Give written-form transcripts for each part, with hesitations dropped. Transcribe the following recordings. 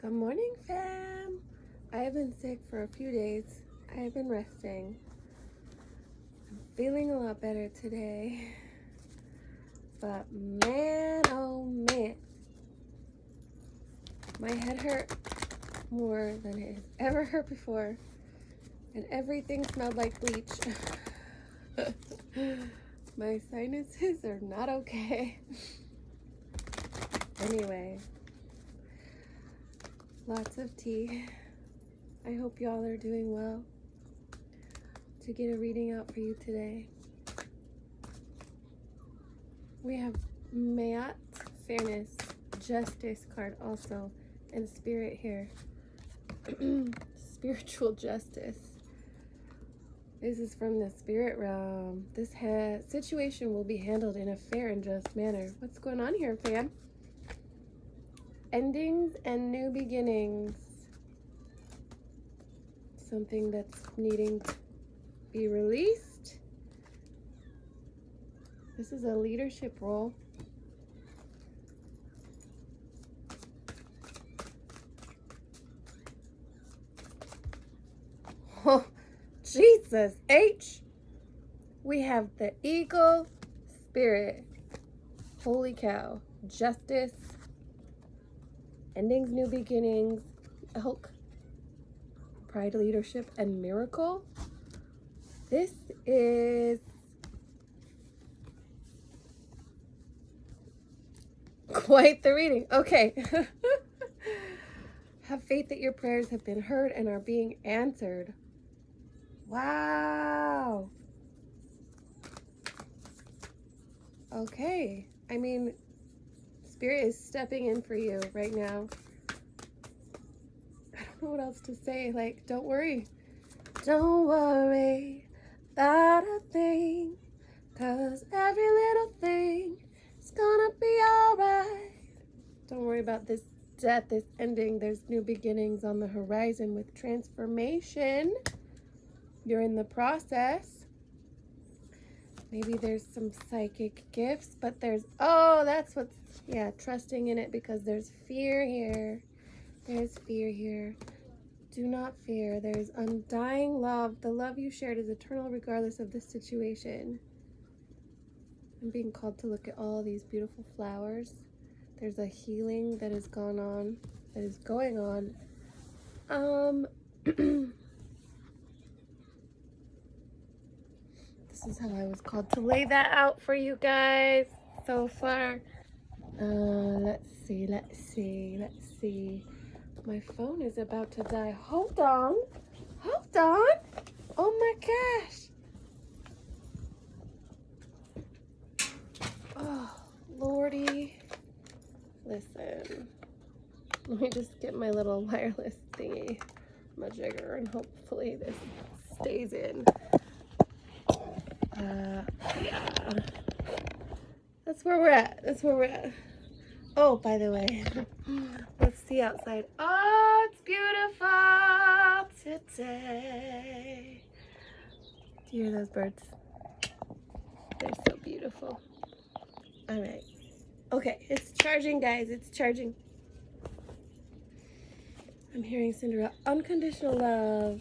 Good morning, fam. I have been sick for a few days. I have been resting. I'm feeling a lot better today. But man, oh man, my head hurt more than it has ever hurt before. And everything smelled like bleach. My sinuses are not okay. Anyway, lots of tea. I hope y'all are doing well. To get a reading out for you today, we have Mayat, Fairness, Justice card also, and Spirit here. Spiritual justice. This is from the spirit realm. This situation will be handled in a fair and just manner. What's going on here, fam? Endings and new beginnings. Something that's needing to be released. This is a leadership role. Oh, Jesus H. We have the Eagle, Spirit. Holy cow. Justice. Endings, new beginnings. Elk. Pride, leadership, and miracle. This is quite the reading. Okay. Have faith that your prayers have been heard and are being answered. Wow. Okay. I mean, Spirit is stepping in for you right now. I don't know what else to say. Like, don't worry. Don't worry about a thing, 'cause every little thing is gonna be alright. Don't worry about this death, this ending. There's new beginnings on the horizon with transformation. You're in the process. Maybe there's some psychic gifts, but that's what's, trusting in it, because there's fear here. There's fear here. Do not fear. There's undying love. The love you shared is eternal regardless of the situation. I'm being called to look at all these beautiful flowers. There's a healing that is going on. This is how I was called to lay that out for you guys so far. Let's see. My phone is about to die. Hold on. Oh my gosh. Oh, Lordy. Listen. Let me just get my little wireless thingy majigger, and hopefully this stays in. Yeah. That's where we're at. Oh, by the way, let's see outside. Oh, it's beautiful today. Do you hear those birds? They're so beautiful. All right. Okay, it's charging, guys. It's charging. I'm hearing Cinderella. Unconditional love,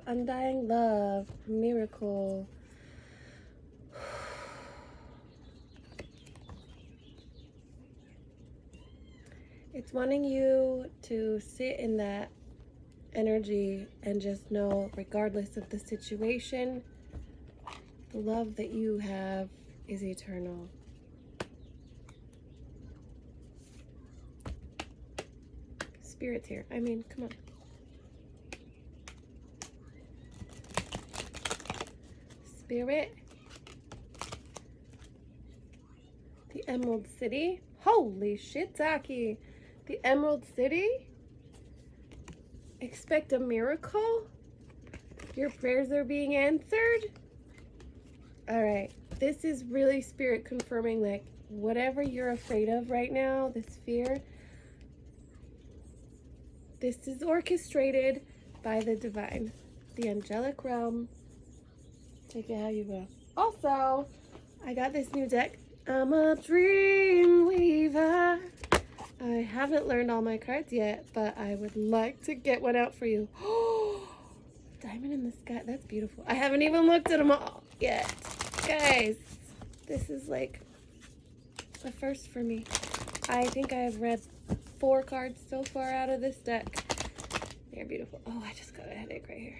undying love, miracle. It's wanting you to sit in that energy and just know, regardless of the situation, the love that you have is eternal. Spirit's here. I mean, come on. Spirit. The Emerald City. Holy shit, Taki. The Emerald City. Expect a miracle. Your prayers are being answered. All right. This is really Spirit confirming, like, whatever you're afraid of right now, this fear, this is orchestrated by the divine, the angelic realm. Take it how you will. Also, I got this new deck. I'm a dream weaver. I haven't learned all my cards yet, but I would like to get one out for you. Oh, diamond in the sky. That's beautiful. I haven't even looked at them all yet. Guys, this is like a first for me. I think I've read 4 cards so far out of this deck. They're beautiful. Oh, I just got a headache right here.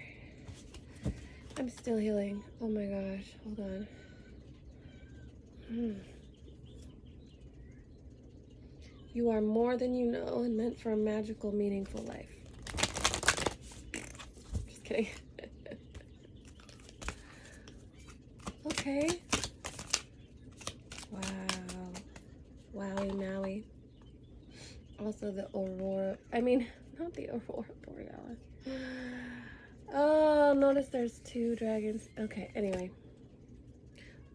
I'm still healing. Oh my gosh. Hold on. You are more than you know and meant for a magical, meaningful life. Just kidding. Okay. Wow. Wowie Maui. Also the Aurora. I mean, not the Aurora Borealis. Oh, notice there's 2 dragons. Okay, anyway.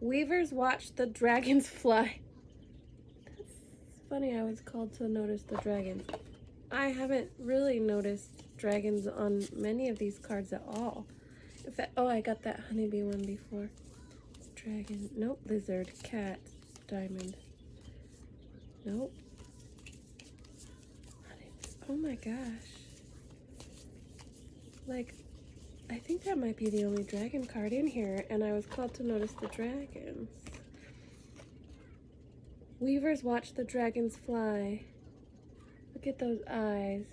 Weavers watch the dragons fly. That's funny I was called to notice the dragons. I haven't really noticed dragons on many of these cards at all. In fact, oh, I got that honeybee one before. Dragon. Nope. Lizard. Cat. Diamond. Nope. Oh my gosh. Like, I think that might be the only dragon card in here, and I was called to notice the dragons. Weavers watch the dragons fly. Look at those eyes.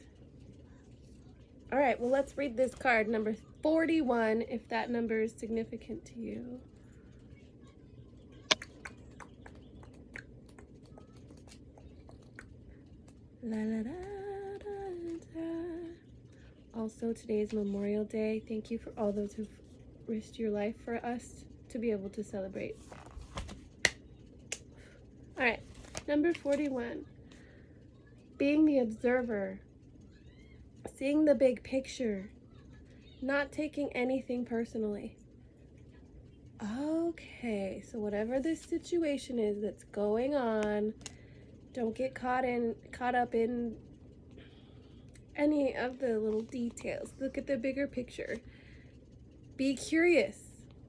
All right, well, let's read this card, number 41, if that number is significant to you. La, la, da, da, da. Also, today is Memorial Day. Thank you for all those who've risked your life for us to be able to celebrate. All right, number 41. Being the observer. Seeing the big picture. Not taking anything personally. Okay, so whatever this situation is that's going on, don't get caught up in any of the little details. Look at the bigger picture. Be curious.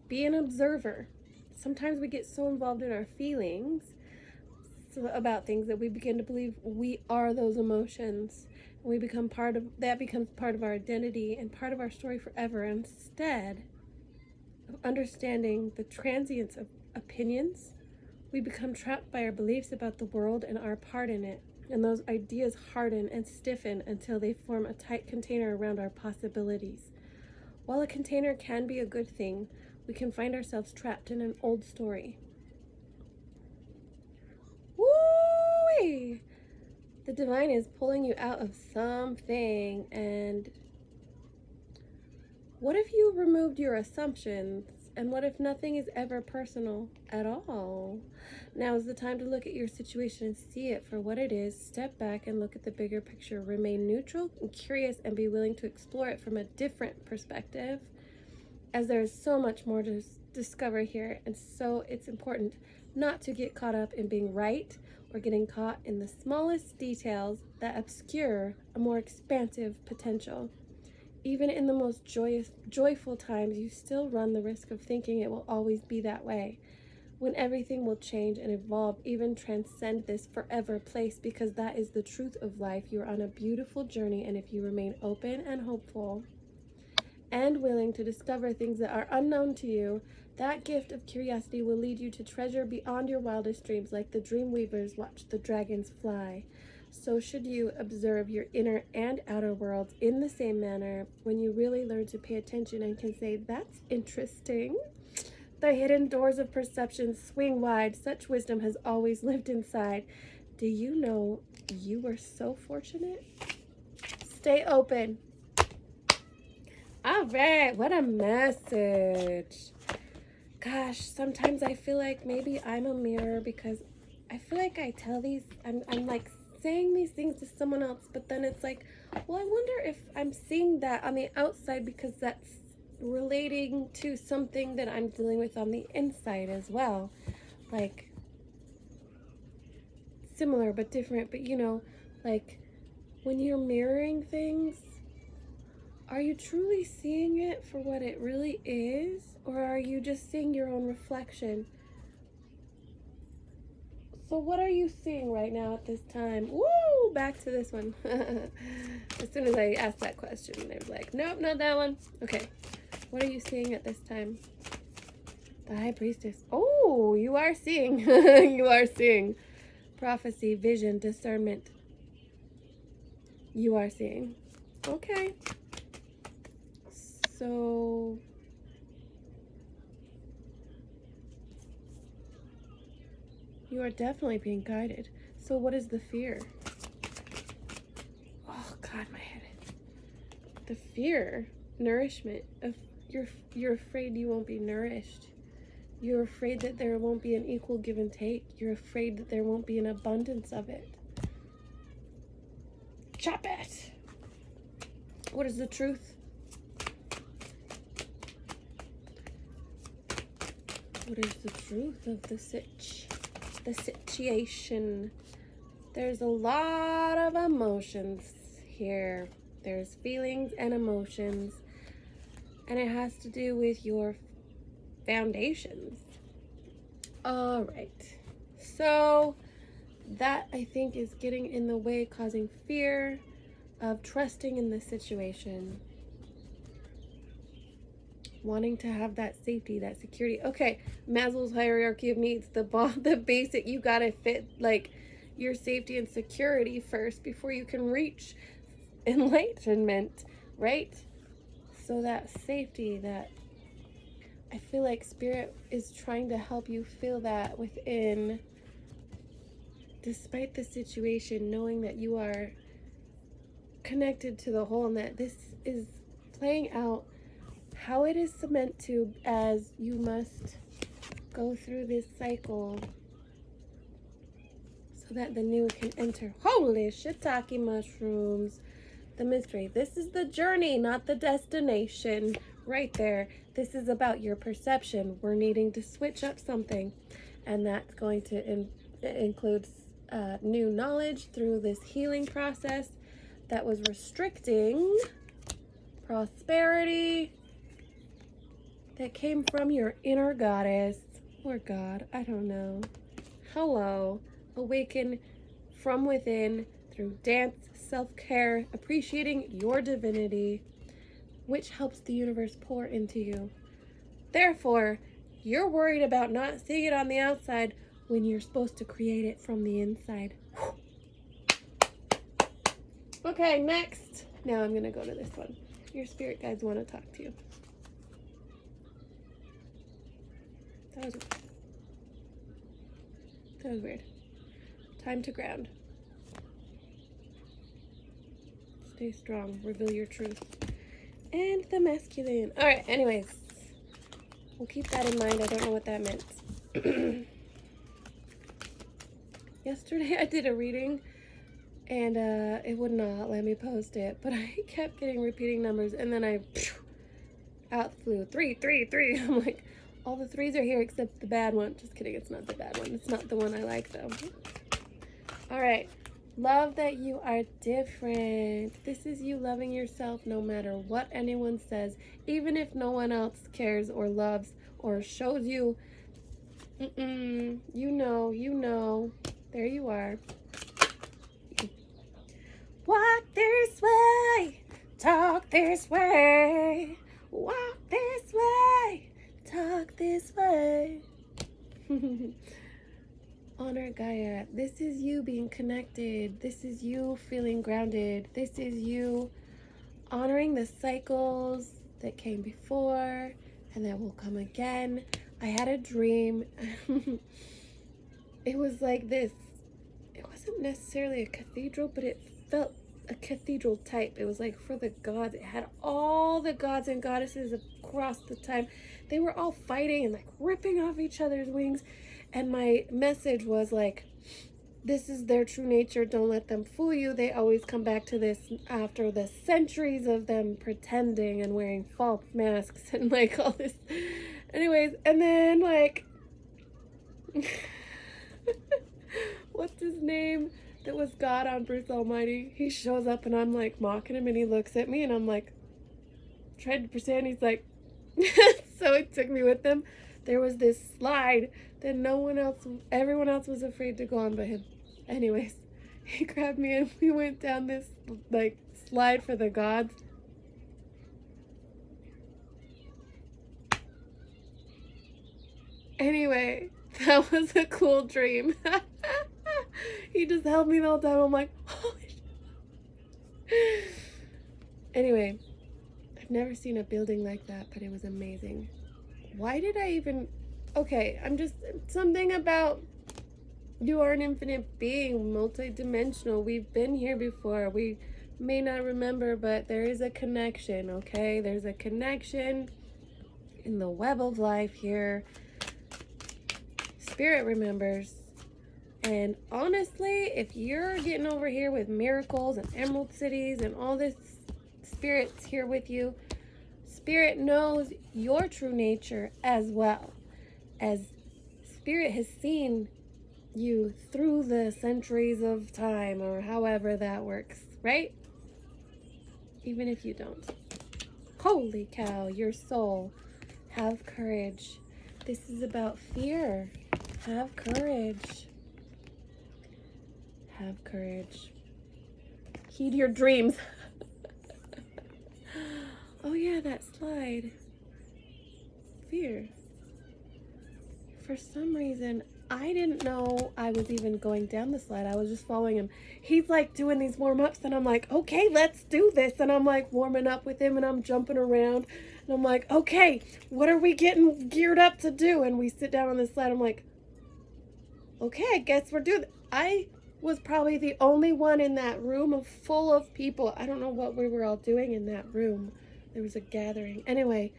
Be an observer. Sometimes we get so involved in our feelings about things that we begin to believe we are those emotions. And we become that becomes part of our identity and part of our story forever, instead of understanding the transience of opinions. We become trapped by our beliefs about the world and our part in it, and those ideas harden and stiffen until they form a tight container around our possibilities. While a container can be a good thing, we can find ourselves trapped in an old story. Woo-wee! The divine is pulling you out of something, and what if you removed your assumptions? And what if nothing is ever personal at all? Now is the time to look at your situation and see it for what it is. Step back and look at the bigger picture. Remain neutral and curious and be willing to explore it from a different perspective, as there is so much more to discover here. And so it's important not to get caught up in being right or getting caught in the smallest details that obscure a more expansive potential. Even in the most joyful times, you still run the risk of thinking it will always be that way, when everything will change and evolve, even transcend this forever place, because that is the truth of life. You're on a beautiful journey, and if you remain open and hopeful and willing to discover things that are unknown to you, that gift of curiosity will lead you to treasure beyond your wildest dreams, like the dream weavers watch the dragons fly. So should you observe your inner and outer worlds in the same manner when you really learn to pay attention and can say, that's interesting. The hidden doors of perception swing wide. Such wisdom has always lived inside. Do you know you were so fortunate? Stay open. All right, what a message. Gosh, sometimes I feel like maybe I'm a mirror, because I feel like I tell these, I'm like saying these things to someone else, but then it's like, well, I wonder if I'm seeing that on the outside, because that's relating to something that I'm dealing with on the inside as well. Like, similar but different, but you know, like when you're mirroring things, are you truly seeing it for what it really is, or are you just seeing your own reflection? So what are you seeing right now at this time? Woo! Back to this one. As soon as I asked that question, they were like, nope, not that one. Okay. What are you seeing at this time? The High Priestess. Oh, you are seeing. You are seeing. Prophecy, vision, discernment. You are seeing. Okay. So you are definitely being guided. So what is the fear? Oh God, my head. The fear, nourishment. You're afraid you won't be nourished. You're afraid that there won't be an equal give and take. You're afraid that there won't be an abundance of it. Chop it. What is the truth? What is the truth of the situation? There's a lot of emotions here. There's feelings and emotions, and it has to do with your foundations. All right. So that, I think, is getting in the way, causing fear of trusting in the situation. Wanting to have that safety, that security. Okay, Maslow's hierarchy of needs, the basic, you gotta fit like your safety and security first before you can reach enlightenment, right? So that safety, that I feel like Spirit is trying to help you feel that within, despite the situation, knowing that you are connected to the whole and that this is playing out how it is meant to, as you must go through this cycle so that the new can enter. Holy shiitake mushrooms. The mystery. This is the journey, not the destination. Right there. This is about your perception. We're needing to switch up something, and that's going to include new knowledge through this healing process that was restricting prosperity that came from your inner goddess or God, I don't know. Hello. Awaken from within through dance, self-care, appreciating your divinity, which helps the universe pour into you. Therefore, you're worried about not seeing it on the outside when you're supposed to create it from the inside. Okay, next. Now I'm going to go to this one. Your spirit guides want to talk to you. That was weird. Time to ground. Stay strong. Reveal your truth. And the masculine. Alright, anyways. We'll keep that in mind. I don't know what that meant. Yesterday I did a reading and it would not let me post it, but I kept getting repeating numbers and then I out flew 3, 3, 3. I'm like, all the 3s are here except the bad one. Just kidding, it's not the bad one. It's not the one I like though. Alright. Love that you are different. This is you loving yourself no matter what anyone says, even if no one else cares or loves or shows you. You know. There you are. Walk this way, talk this way, walk this way, talk this way. Honor Gaia. This is you being connected. This is you feeling grounded. This is you honoring the cycles that came before and that will come again. I had a dream. It was like this. It wasn't necessarily a cathedral, but it felt a cathedral type. It was like for the gods. It had all the gods and goddesses across the time. They were all fighting and like ripping off each other's wings. And my message was like, this is their true nature. Don't let them fool you. They always come back to this after the centuries of them pretending and wearing false masks and like all this. Anyways, and then like, what's his name? That was God on Bruce Almighty. He shows up and I'm like mocking him and he looks at me and I'm like, trying to pretend. He's like, so he took me with him there was this slide that everyone else was afraid to go on but him. Anyways, he grabbed me and we went down this like slide for the gods. Anyway, that was a cool dream. He just held me the whole time. I'm like, holy shit. Anyway, I've never seen a building like that, but it was amazing. Why did I even... Okay, something about you are an infinite being, multi-dimensional. We've been here before. We may not remember, but there is a connection, okay? There's a connection in the web of life here. Spirit remembers. And honestly, if you're getting over here with miracles and emerald cities and all this, Spirit's here with you. Spirit knows your true nature as well. As Spirit has seen you through the centuries of time, or however that works, right? Even if you don't. Holy cow, your soul. Have courage. This is about fear. Have courage. Have courage. Heed your dreams. Oh yeah, that slide. Fear. For some reason, I didn't know I was even going down the slide. I was just following him. He's like doing these warm-ups and I'm like, okay, let's do this. And I'm like warming up with him and I'm jumping around. And I'm like, okay, what are we getting geared up to do? And we sit down on the slide. I'm like, okay, I guess we're doing it. I was probably the only one in that room full of people. I don't know what we were all doing in that room. There was a gathering. Anyway,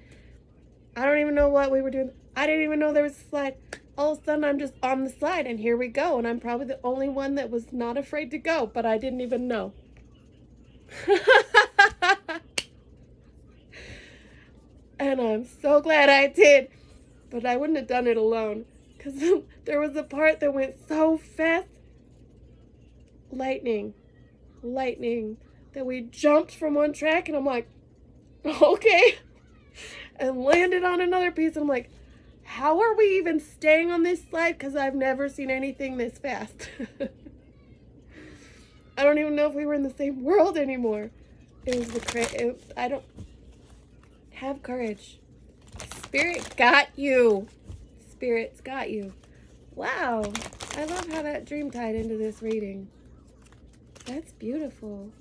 I don't even know what we were doing. I didn't even know there was a slide. All of a sudden, I'm just on the slide, and here we go. And I'm probably the only one that was not afraid to go, but I didn't even know. And I'm so glad I did. But I wouldn't have done it alone, because there was a part that went so fast. Lightning, that we jumped from one track, and I'm like, okay, and landed on another piece. And I'm like, how are we even staying on this slide? Because I've never seen anything this fast. I don't even know if we were in the same world anymore. It was I don't... Have courage. Spirit got you. Spirit's got you. Wow. I love how that dream tied into this reading. That's beautiful.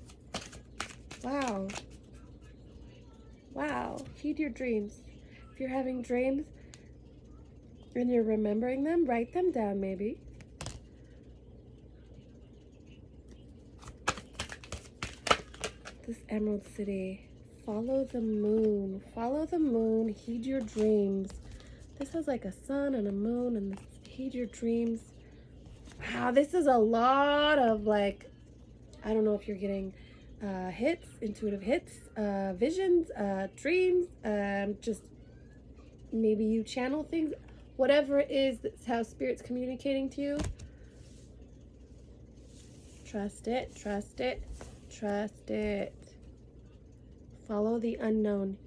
Wow. Wow. Heed your dreams. If you're having dreams and you're remembering them, write them down maybe. This Emerald City. Follow the moon. Follow the moon. Heed your dreams. This has like a sun and a moon, and heed your dreams. Wow, this is a lot of like, I don't know if you're getting hits, intuitive hits, visions, dreams, just maybe you channel things. Whatever it is, that's how Spirit's communicating to you. Trust it, trust it, trust it. Follow the unknown.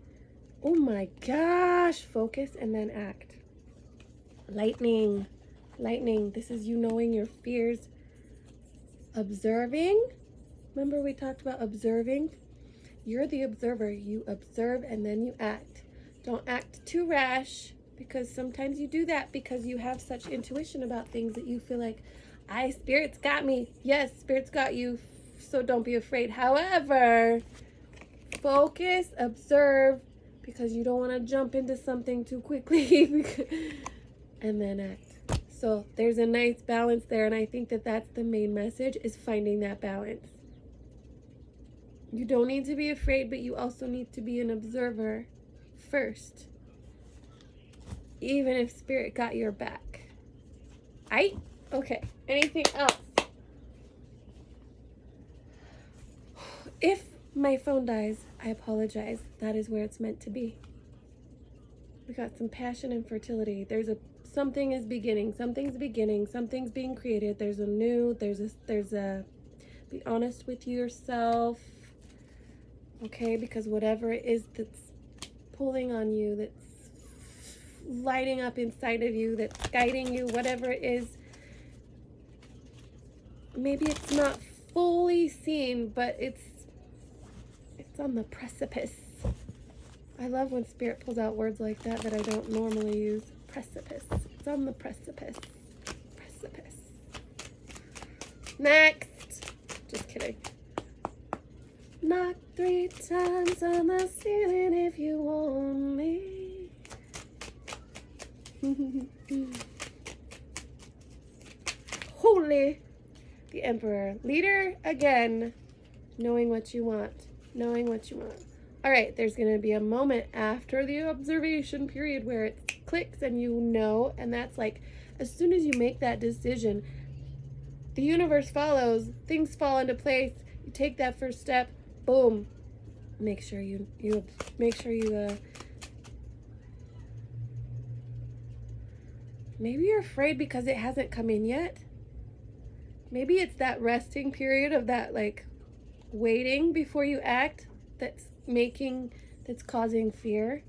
Oh my gosh. Focus and then act. Lightning. Lightning. This is you knowing your fears. Observing. Remember we talked about observing? You're the observer. You observe and then you act. Don't act too rash, because sometimes you do that because you have such intuition about things that you feel like, Spirit's got me. Yes, Spirit's got you. So don't be afraid. However, focus, observe, because you don't want to jump into something too quickly and then act. So there's a nice balance there, and I think that that's the main message, is finding that balance. You don't need to be afraid, but you also need to be an observer first, even if Spirit got your back. Aight? Okay, anything else? If my phone dies, I apologize. That is where it's meant to be. We got some passion and fertility. Something is beginning. Something's beginning. Something's being created. There's a be honest with yourself. Okay, because whatever it is that's pulling on you, that's lighting up inside of you, that's guiding you, whatever it is. Maybe it's not fully seen, but it's on the precipice. I love when Spirit pulls out words like that I don't normally use. Precipice. It's on the precipice. Precipice. Next. Just kidding. Knock 3 times on the ceiling if you want me. Holy. The Emperor. Leader again. Knowing what you want. Knowing what you want. All right, there's going to be a moment after the observation period where it clicks and you know, and that's like as soon as you make that decision, the universe follows, things fall into place. You take that first step, boom. Make sure you maybe you're afraid because it hasn't come in yet. Maybe it's that resting period of that like waiting before you act that's causing fear.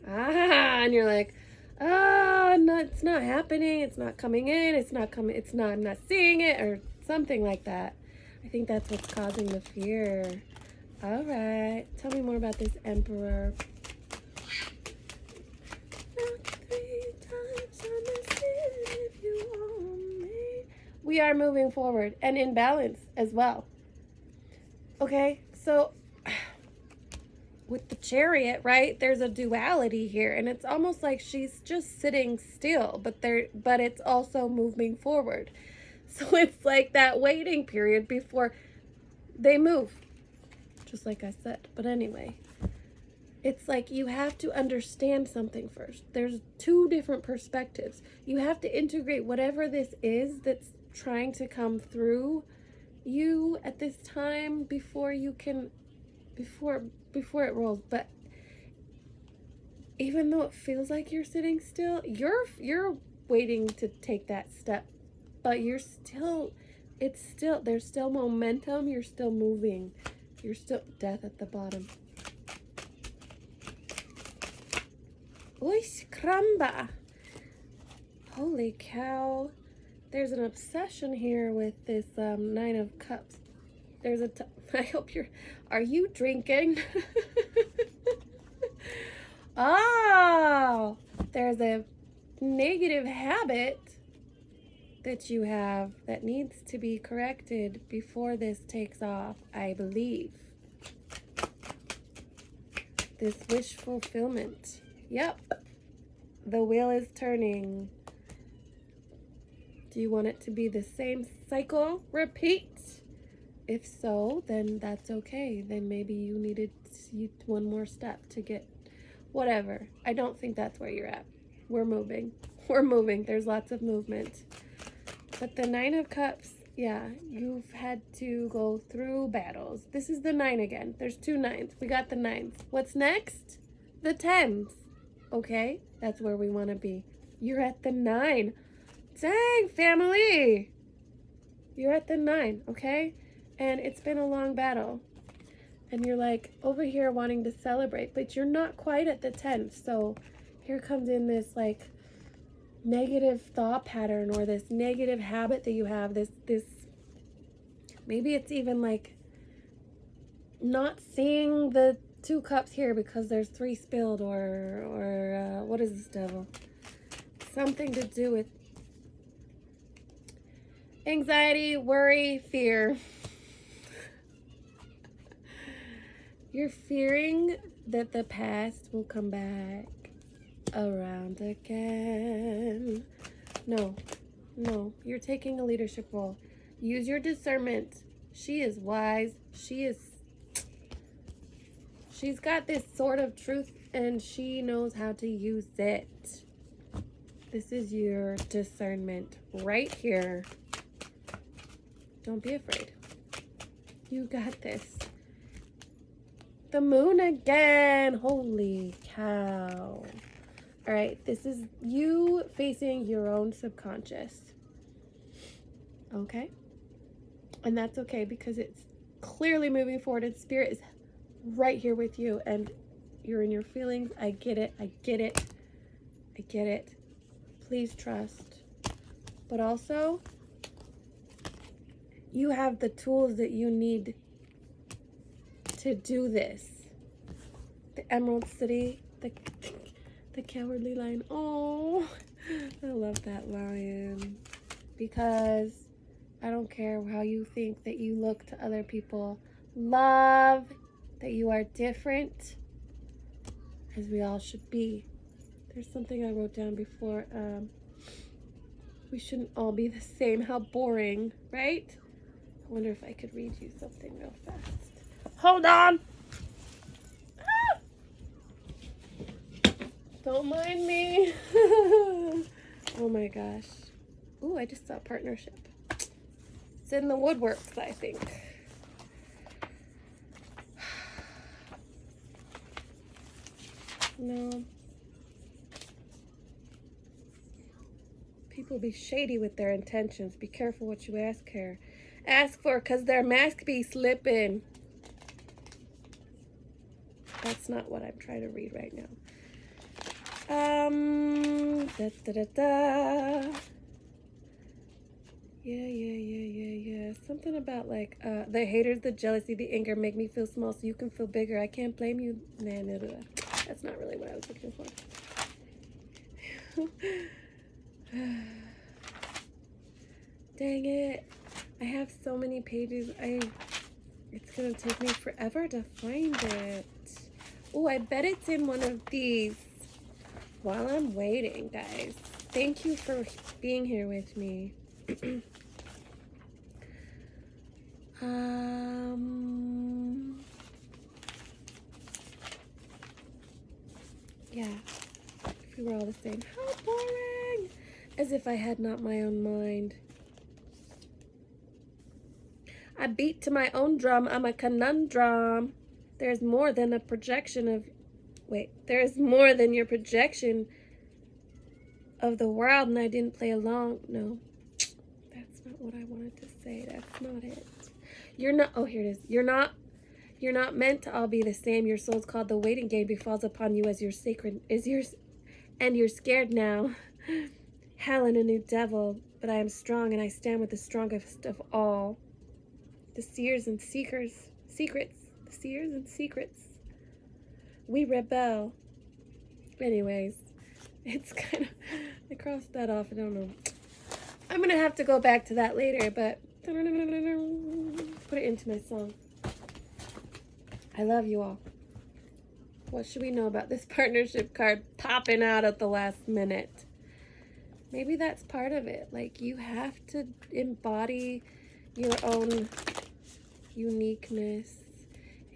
And you're like, no, it's not happening, it's not coming in, I'm not seeing it, or something like that. I think that's what's causing the fear. All right, tell me more about this Emperor. We are moving forward and in balance as well. Okay, so with the Chariot, right, there's a duality here, and it's almost like she's just sitting still, but it's also moving forward. So it's like that waiting period before they move, just like I said. But anyway, it's like you have to understand something first. There's 2 different perspectives. You have to integrate whatever this is that's trying to come through you at this time before it rolls. But even though it feels like you're sitting still, you're waiting to take that step, but there's still momentum. You're still moving. You're still death at the bottom. Oish cramba. Holy cow. There's an obsession here with this 9 of Cups. I hope are you drinking? Oh, there's a negative habit that you have that needs to be corrected before this takes off, I believe. This wish fulfillment. Yep. The wheel is turning. Do you want it to be the same cycle? Repeat. If so, then that's okay. Then maybe you needed one more step to get whatever. I don't think that's where you're at. We're moving. We're moving. There's lots of movement. But the 9 of Cups, yeah, you've had to go through battles. This is the 9 again. There's 2 9s. We got the 9s. What's next? The 10s. Okay, that's where we want to be. You're at the 9. Dang, family. You're at the 9, okay? And it's been a long battle. And you're like over here wanting to celebrate, but you're not quite at the 10. So here comes in this like negative thought pattern or this negative habit that you have. This maybe it's even like not seeing the 2 cups here because there's 3 spilled, or what is this, devil? Something to do with anxiety, worry, fear. You're fearing that the past will come back around again. No, you're taking a leadership role. Use your discernment. She is wise. She's got this sword of truth and she knows how to use it. This is your discernment right here. Don't be afraid. You got this. The moon again. Holy cow. All right, this is you facing your own subconscious. Okay? And that's okay because it's clearly moving forward and Spirit is right here with you and you're in your feelings. I get it. I get it. Please trust. But also, you have the tools that you need to do this. The Emerald City, the Cowardly Lion. Oh, I love that lion. Because I don't care how you think that you look to other people. Love that you are different, as we all should be. There's something I wrote down before. We shouldn't all be the same. How boring, right? I wonder if I could read you something real fast. Hold on! Ah! Don't mind me. Oh my gosh. Ooh, I just saw partnership. It's in the woodworks, I think. No. People be shady with their intentions. Be careful what you ask for, because their mask be slipping. That's not what I'm trying to read right now. Yeah. Something about like the haters, the jealousy, the anger make me feel small so you can feel bigger. I can't blame you. Nah. That's not really what I was looking for. Dang it. I have so many pages. It's gonna take me forever to find it. Oh, I bet it's in one of these. While I'm waiting, guys. Thank you for being here with me. Yeah. If we were all the same. How boring! As if I had not my own mind. I beat to my own drum. I'm a conundrum. There's more than a projection of... Wait. There's more than your projection of the world, and I didn't play along. No. That's not what I wanted to say. That's not it. You're not... Oh, here it is. You're not meant to all be the same. Your soul's called the waiting game befalls upon you as your sacred... And you're scared now. Hell and a new devil. But I am strong, and I stand with the strongest of all. The seers and secrets. The seers and secrets. We rebel. Anyways, it's kind of... I crossed that off. I don't know. I'm going to have to go back to that later, but... Put it into my song. I love you all. What should we know about this partnership card popping out at the last minute? Maybe that's part of it. Like, you have to embody your own uniqueness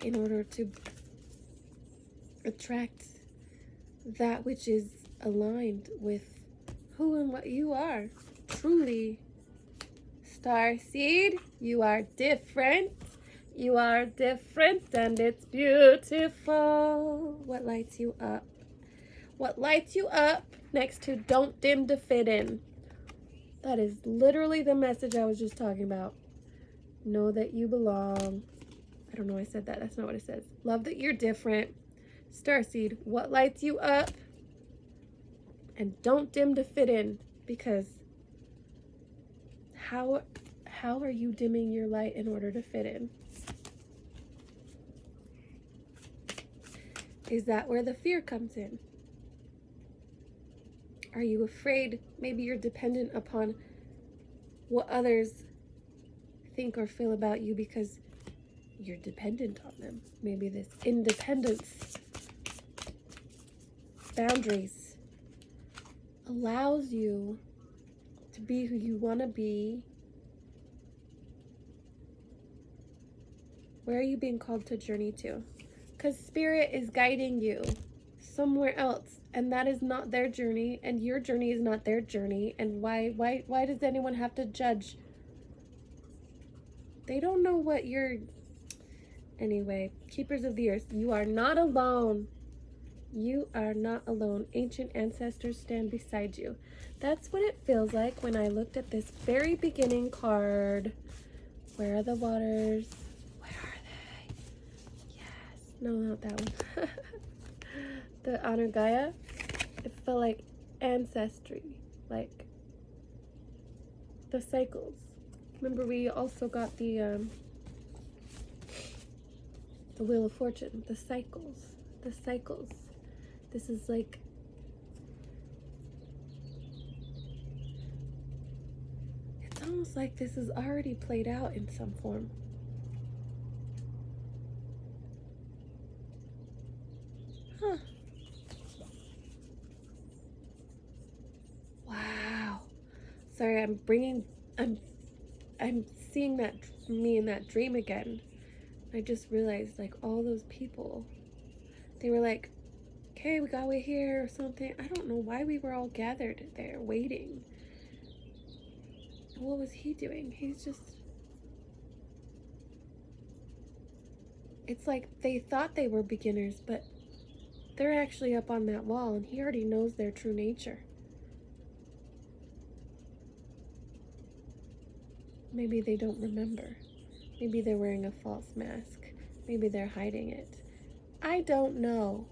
in order to attract that which is aligned with who and what you are. Truly. Starseed, you are different. You are different and it's beautiful. What lights you up? What lights you up next to don't dim to fit in? That is literally the message I was just talking about. Know that you belong. I don't know why I said that. That's not what it says. Love that you're different. Starseed, what lights you up? And don't dim to fit in, because how are you dimming your light in order to fit in? Is that where the fear comes in? Are you afraid? Maybe you're dependent upon what others think or feel about you because you're dependent on them. Maybe this independence, boundaries, allows you to be who you want to be. Where are you being called to journey to? Because spirit is guiding you somewhere else, and that is not their journey, and your journey is not their journey. And why does anyone have to judge? They don't know what you're... Anyway, keepers of the earth, you are not alone. You are not alone. Ancient ancestors stand beside you. That's what it feels like when I looked at this very beginning card. Where are the waters? Where are they? Yes. No, not that one. The Honor Gaia. It felt like ancestry, like the cycles. Remember, we also got the Wheel of Fortune, the cycles. This is like, it's almost like this is already played out in some form. Huh. Wow. Sorry, I'm seeing that, me in that dream again. I just realized, like, all those people, they were like, okay, we gotta wait here or something. I don't know why we were all gathered there waiting. What was he doing? He's just, it's like they thought they were beginners, but they're actually up on that wall and he already knows their true nature. Maybe they don't remember. Maybe they're wearing a false mask. Maybe they're hiding it. I don't know.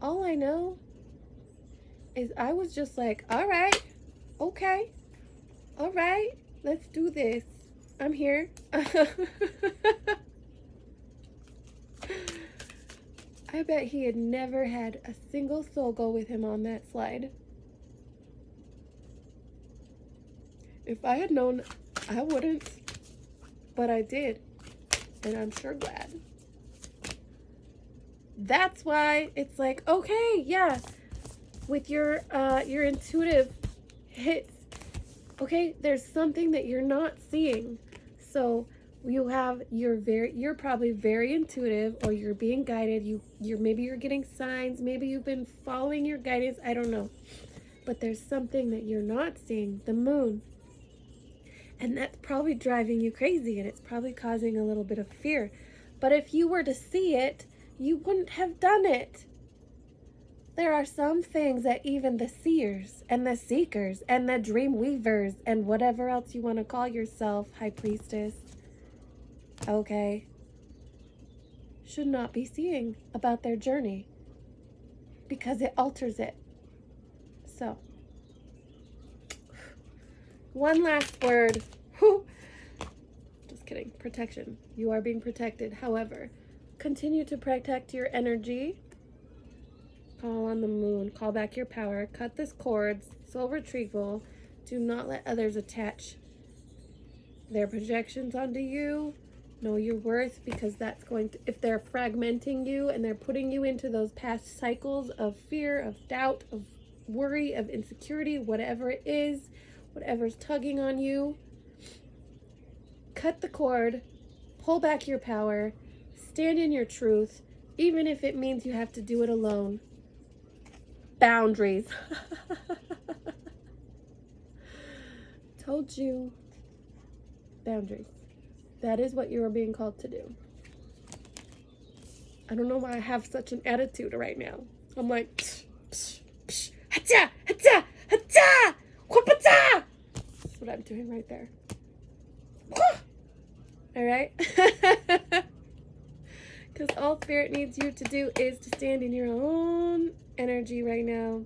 All I know is I was just like, all right, okay, all right, let's do this. I'm here. I bet he had never had a single soul go with him on that slide. If I had known, I wouldn't, but I did, and I'm sure glad. That's why it's like, okay, yeah, with your intuitive hits, okay, there's something that you're not seeing. So you're probably very intuitive, or you're being guided. Maybe you're getting signs, maybe you've been following your guidance, I don't know. But there's something that you're not seeing, the moon. And that's probably driving you crazy, and it's probably causing a little bit of fear. But if you were to see it, you wouldn't have done it. There are some things that even the seers and the seekers and the dream weavers and whatever else you want to call yourself, high priestess, okay, should not be seeing about their journey, because it alters it. So, one last word. Whew. Just kidding. Protection. You are being protected. However, continue to protect your energy. Call on the moon. Call back your power. Cut this cords. Soul retrieval. Do not let others attach their projections onto you. Know your worth, because that's going to, if they're fragmenting you and they're putting you into those past cycles of fear, of doubt, of worry, of insecurity, whatever it is, whatever's tugging on you, cut the cord, pull back your power, stand in your truth, even if it means you have to do it alone. Boundaries. Told you. Boundaries. That is what you are being called to do. I don't know why I have such an attitude right now. I'm like, psh, psh, psh, hacha, hacha, hacha, whoopata. That's what I'm doing right there. All right? Because all Spirit needs you to do is to stand in your own energy right now.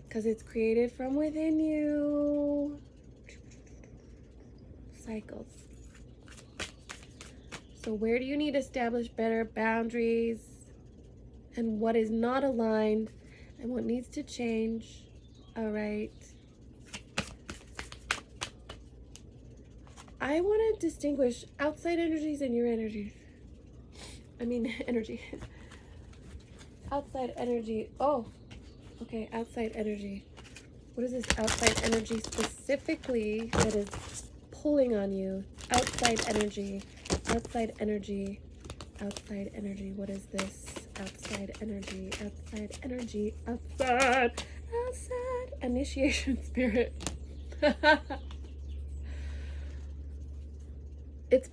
Because it's created from within you. Cycles. So where do you need to establish better boundaries? And what is not aligned? And what needs to change? All right. I want to distinguish outside energies and your energies. I mean, energy. Outside energy. Oh, okay, outside energy. What is this outside energy specifically that is pulling on you? Outside energy. Outside energy. Outside energy. What is this? Outside energy. Outside energy. Outside. Outside. Initiation spirit. It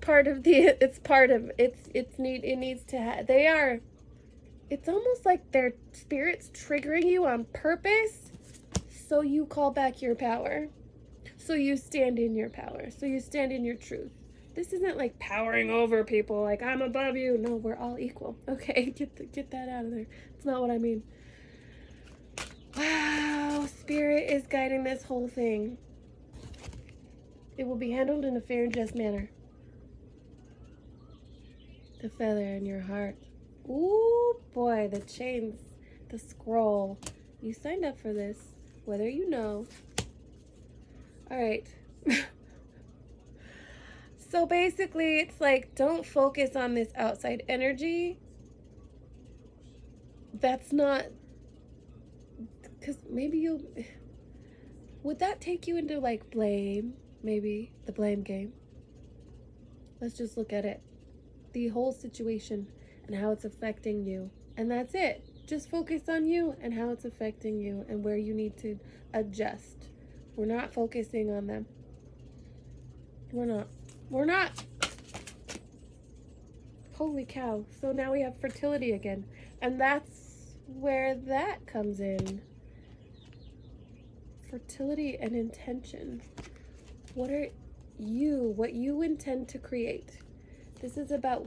needs to have, it's almost like their spirits triggering you on purpose, so you call back your power, so you stand in your power, so you stand in your truth. This isn't like powering over people, like I'm above you. No, we're all equal. Okay, get that out of there. It's not what I mean. Spirit is guiding this whole thing. It will be handled in a fair and just manner. The feather in your heart. Ooh, boy, the chains, the scroll. You signed up for this, whether you know. All right. So basically, it's like, don't focus on this outside energy. That's not, because maybe you'll, would that take you into like blame? Maybe the blame game. Let's just look at it. The whole situation and how it's affecting you. And that's it. Just focus on you and how it's affecting you and where you need to adjust. We're not focusing on them. We're not. Holy cow. So now we have fertility again. And that's where that comes in. Fertility and intention. What you intend to create. This is about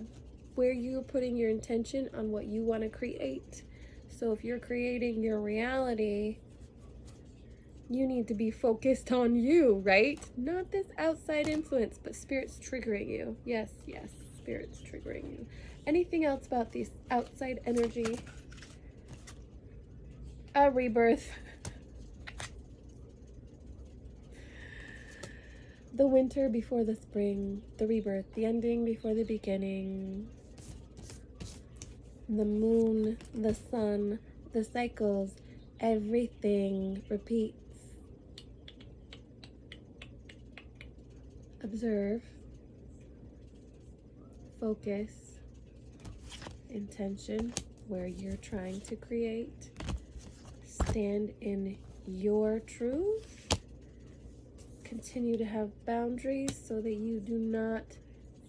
where you're putting your intention on what you want to create. So if you're creating your reality, you need to be focused on you, right? Not this outside influence, but Spirit's triggering you. Yes, Spirit's triggering you. Anything else about this outside energy? A rebirth. The winter before the spring, the rebirth, the ending before the beginning, the moon, the sun, the cycles, everything repeats. Observe, focus, intention, where you're trying to create, stand in your truth. Continue to have boundaries so that you do not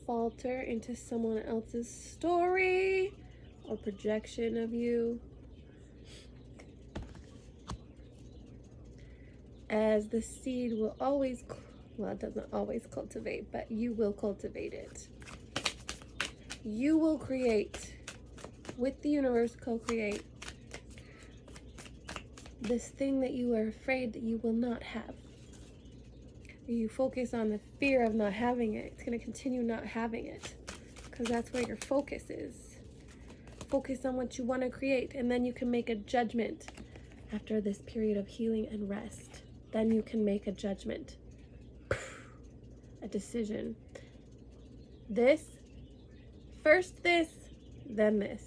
falter into someone else's story or projection of you. As the seed will always, well, it doesn't always cultivate, but you will cultivate it. You will create, with the universe, co-create this thing that you are afraid that you will not have. You focus on the fear of not having it, it's going to continue not having it, because that's where your focus is. Focus on what you want to create, and then you can make a judgment after this period of healing and rest. Then you can make a judgment, a decision. First this, then this.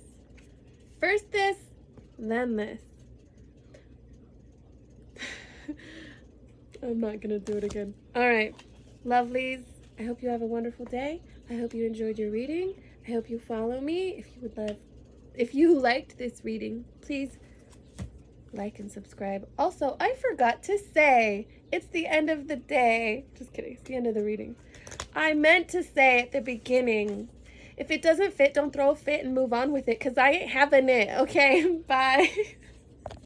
First this, then this. I'm not gonna do it again. All right, lovelies, I hope you have a wonderful day. I hope you enjoyed your reading. I hope you follow me. If you liked this reading, please like and subscribe. Also, I forgot to say, it's the end of the day. Just kidding, it's the end of the reading. I meant to say at the beginning, if it doesn't fit, don't throw a fit and move on with it, because I ain't having it, okay? Bye.